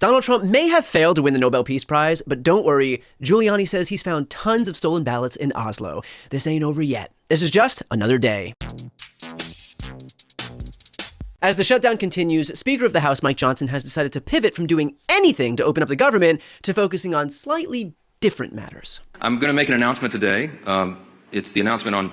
Donald Trump may have failed to win the Nobel Peace Prize, but don't worry, Giuliani says he's found tons of stolen ballots in Oslo. This ain't over yet. This is just another day. As the shutdown continues, Speaker of the House Mike Johnson has decided to pivot from doing anything to open up the government to focusing on slightly different matters. I'm going to make an announcement today. It's the announcement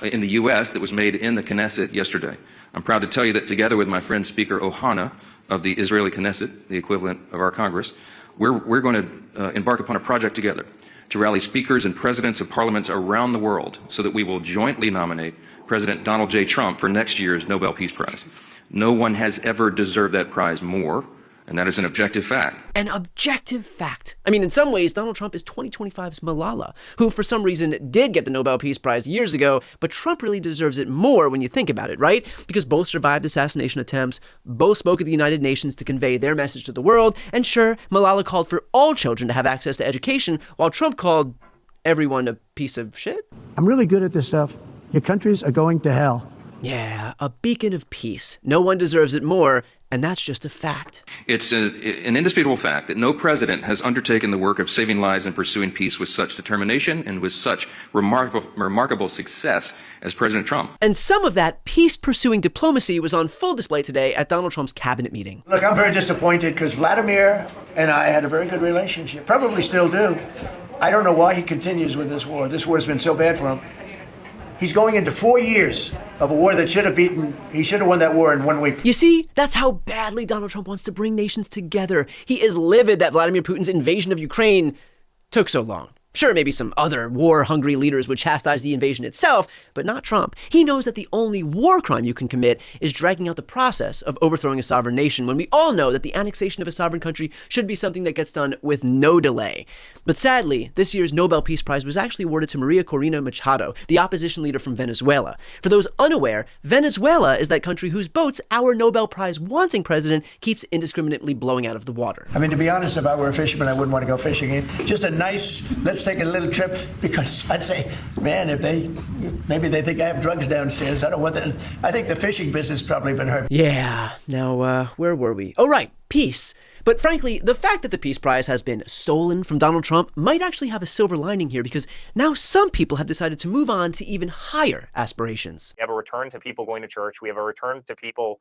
in the U.S. that was made in the Knesset yesterday. I'm proud to tell you that together with my friend Speaker Ohana of the Israeli Knesset, the equivalent of our Congress, we're going to embark upon a project together to rally speakers and presidents of parliaments around the world so that we will jointly nominate President Donald J. Trump for next year's Nobel Peace Prize. No one has ever deserved that prize more, and that is an objective fact. An objective fact. I mean, in some ways, Donald Trump is 2025's Malala, who for some reason did get the Nobel Peace Prize years ago, but Trump really deserves it more when you think about it, right? Because both survived assassination attempts, both spoke at the United Nations to convey their message to the world, and sure, Malala called for all children to have access to education, while Trump called everyone a piece of shit. I'm really good at this stuff. Your countries are going to hell. Yeah, a beacon of peace. No one deserves it more, and that's just a fact. It's an indisputable fact that no president has undertaken the work of saving lives and pursuing peace with such determination and with such remarkable success as President Trump. And some of that peace-pursuing diplomacy was on full display today at Donald Trump's cabinet meeting. Look, I'm very disappointed because Vladimir and I had a very good relationship, probably still do. I don't know why he continues with this war. This war has been so bad for him. He's going into 4 years of a war that he should have won that war in 1 week. You see, that's how badly Donald Trump wants to bring nations together. He is livid that Vladimir Putin's invasion of Ukraine took so long. Sure, maybe some other war-hungry leaders would chastise the invasion itself, but not Trump. He knows that the only war crime you can commit is dragging out the process of overthrowing a sovereign nation, when we all know that the annexation of a sovereign country should be something that gets done with no delay. But sadly, this year's Nobel Peace Prize was actually awarded to Maria Corina Machado, the opposition leader from Venezuela. For those unaware, Venezuela is that country whose boats our Nobel Prize-wanting president keeps indiscriminately blowing out of the water. I mean, to be honest, if I were a fisherman, I wouldn't want to go fishing. Just a nice, let's take a little trip, because I'd say, man, maybe they think I have drugs downstairs. I don't want that. I think the fishing business has probably been hurt. Yeah. Now, where were we? Oh, right. Peace. But frankly, the fact that the Peace Prize has been stolen from Donald Trump might actually have a silver lining here, because now some people have decided to move on to even higher aspirations. We have a return to people going to church. We have a return to people,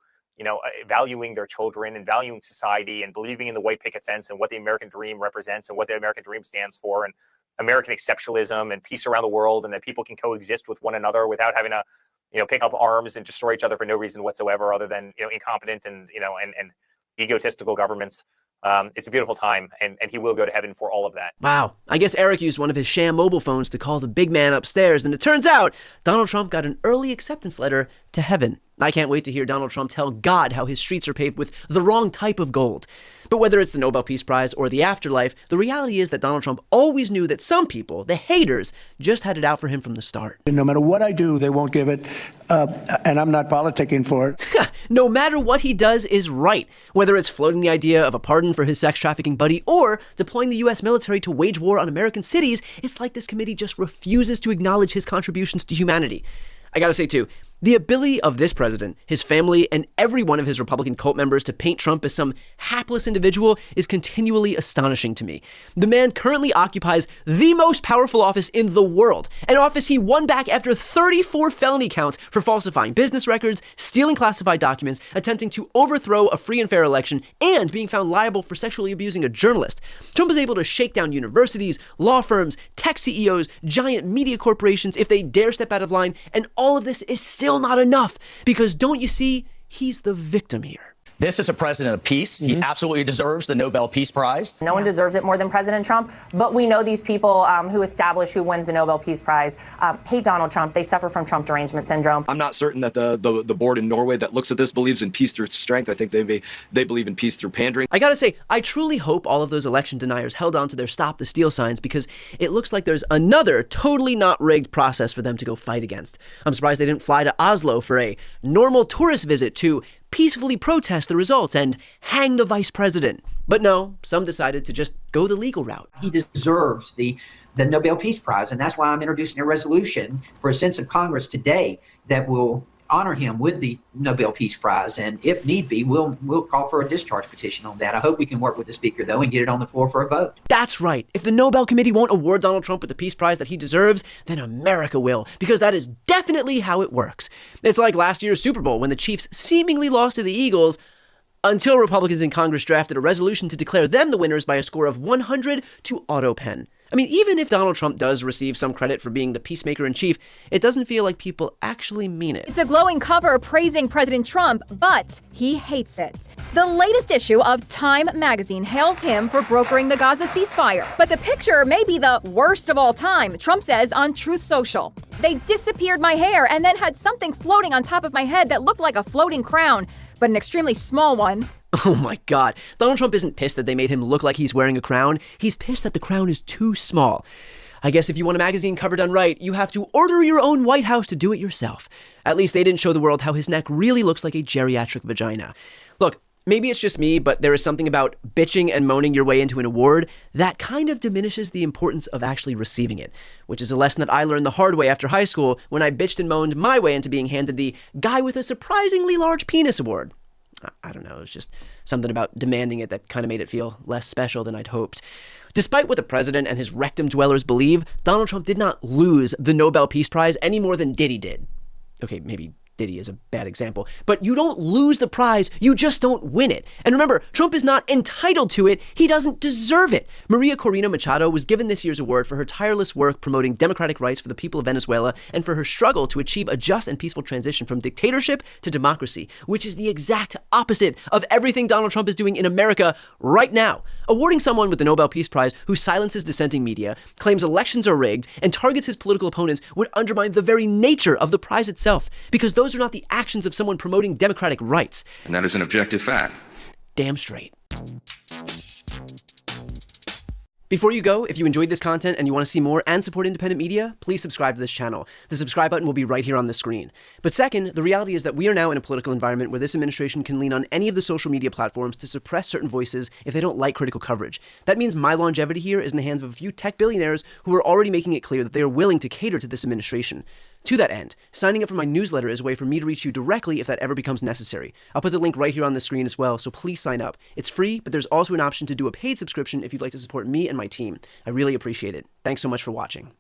valuing their children and valuing society and believing in the white picket fence and what the American dream represents and what the American dream stands for, and American exceptionalism and peace around the world, and that people can coexist with one another without having to, pick up arms and destroy each other for no reason whatsoever other than, incompetent and egotistical governments. It's a beautiful time, and he will go to heaven for all of that. Wow. I guess Eric used one of his sham mobile phones to call the big man upstairs, and it turns out Donald Trump got an early acceptance letter to heaven. I can't wait to hear Donald Trump tell God how his streets are paved with the wrong type of gold. But whether it's the Nobel Peace Prize or the afterlife, the reality is that Donald Trump always knew that some people, the haters, just had it out for him from the start. No matter what I do, they won't give it, and I'm not politicking for it. No matter what he does is right. Whether it's floating the idea of a pardon for his sex trafficking buddy or deploying the U.S. military to wage war on American cities, it's like this committee just refuses to acknowledge his contributions to humanity. I gotta say, too, the ability of this president, his family, and every one of his Republican cult members to paint Trump as some hapless individual is continually astonishing to me. The man currently occupies the most powerful office in the world, an office he won back after 34 felony counts for falsifying business records, stealing classified documents, attempting to overthrow a free and fair election, and being found liable for sexually abusing a journalist. Trump was able to shake down universities, law firms, tech CEOs, giant media corporations if they dare step out of line, and all of this is still not enough, because don't you see, he's the victim here. This is a president of peace. He absolutely deserves the Nobel Peace Prize. No one deserves it more than President Trump, but we know these people who establish who wins the Nobel Peace Prize hate Donald Trump. They suffer from Trump derangement syndrome. I'm not certain that the board in Norway that looks at this believes in peace through strength. I think they believe in peace through pandering. I gotta say, I truly hope all of those election deniers held on to their Stop the Steal signs, because it looks like there's another totally not rigged process for them to go fight against. I'm surprised they didn't fly to Oslo for a normal tourist visit to peacefully protest the results and hang the vice president. But no, some decided to just go the legal route. He deserves the Nobel Peace Prize, and that's why I'm introducing a resolution for a sense of Congress today that will honor him with the Nobel Peace Prize. And if need be, we'll call for a discharge petition on that. I hope we can work with the speaker, though, and get it on the floor for a vote. That's right. If the Nobel Committee won't award Donald Trump with the Peace Prize that he deserves, then America will, because that is definitely how it works. It's like last year's Super Bowl when the Chiefs seemingly lost to the Eagles until Republicans in Congress drafted a resolution to declare them the winners by a score of 100 to auto pen. I mean, even if Donald Trump does receive some credit for being the peacemaker in chief, it doesn't feel like people actually mean it. It's a glowing cover praising President Trump, but he hates it. The latest issue of Time magazine hails him for brokering the Gaza ceasefire. But the picture may be the worst of all time, Trump says on Truth Social. They disappeared my hair and then had something floating on top of my head that looked like a floating crown, but an extremely small one. Oh my God. Donald Trump isn't pissed that they made him look like he's wearing a crown. He's pissed that the crown is too small. I guess if you want a magazine cover done right, you have to order your own White House to do it yourself. At least they didn't show the world how his neck really looks like a geriatric vagina. Look, maybe it's just me, but there is something about bitching and moaning your way into an award that kind of diminishes the importance of actually receiving it, which is a lesson that I learned the hard way after high school when I bitched and moaned my way into being handed the guy with a surprisingly large penis award. I don't know, it was just something about demanding it that kind of made it feel less special than I'd hoped. Despite what the president and his rectum dwellers believe, Donald Trump did not lose the Nobel Peace Prize any more than Diddy did. Okay, maybe Diddy is a bad example, but you don't lose the prize, you just don't win it. And remember, Trump is not entitled to it, he doesn't deserve it. Maria Corina Machado was given this year's award for her tireless work promoting democratic rights for the people of Venezuela and for her struggle to achieve a just and peaceful transition from dictatorship to democracy, which is the exact opposite of everything Donald Trump is doing in America right now. Awarding someone with the Nobel Peace Prize who silences dissenting media, claims elections are rigged, and targets his political opponents would undermine the very nature of the prize itself, because those are not the actions of someone promoting democratic rights. And that is an objective fact. Damn straight. Before you go, if you enjoyed this content and you want to see more and support independent media, please subscribe to this channel. The subscribe button will be right here on the screen. But second, the reality is that we are now in a political environment where this administration can lean on any of the social media platforms to suppress certain voices if they don't like critical coverage. That means my longevity here is in the hands of a few tech billionaires who are already making it clear that they are willing to cater to this administration. To that end, signing up for my newsletter is a way for me to reach you directly if that ever becomes necessary. I'll put the link right here on the screen as well, so please sign up. It's free, but there's also an option to do a paid subscription if you'd like to support me and my team. I really appreciate it. Thanks so much for watching.